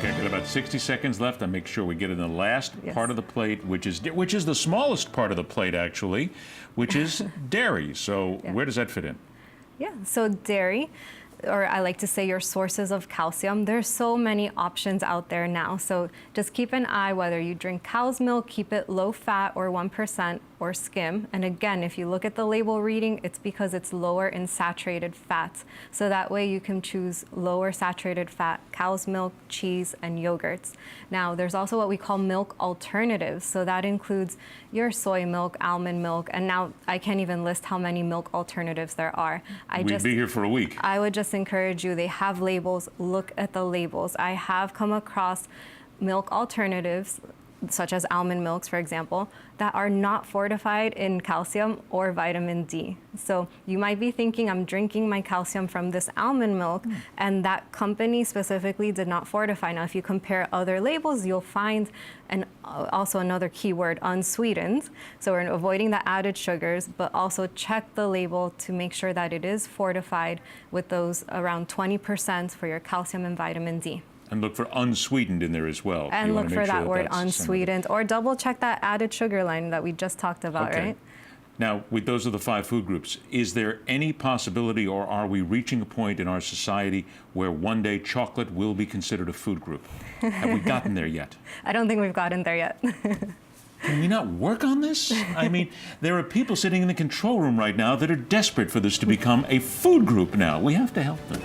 Okay, got about 60 seconds left. I'll make sure we get in the last Yes. part of the plate, which is the smallest part of the plate, actually, which is dairy. So Yeah. where does that fit in? Yeah, so dairy, or I like to say your sources of calcium, there's so many options out there now. So just keep an eye whether you drink cow's milk, keep it low fat or 1%, or skim. And again, if you look at the label reading, it's because it's lower in saturated fats. So that way you can choose lower saturated fat cow's milk, cheese, and yogurts. Now, there's also what we call milk alternatives. So that includes your soy milk, almond milk, and now I can't even list how many milk alternatives there are. We'd be here for a week. I would just encourage you, they have labels, look at the labels. I have come across milk alternatives, such as almond milks, for example, that are not fortified in calcium or vitamin D. So you might be thinking, I'm drinking my calcium from this almond milk, and that company specifically did not fortify. Now, if you compare other labels, you'll find, and also another keyword, unsweetened. So we're avoiding the added sugars, but also check the label to make sure that it is fortified with those around 20% for your calcium and vitamin D. And look for unsweetened in there as well. And You look wanna for make sure that word that's some of it. unsweetened, or double check that added sugar line that we just talked about, Okay. right? Now, with those are the 5 food groups. Is there any possibility, or are we reaching a point in our society where one day chocolate will be considered a food group? Have we gotten there yet? I don't think we've gotten there yet. Can we not work on this? I mean, there are people sitting in the control room right now that are desperate for this to become a food group now. We have to help them.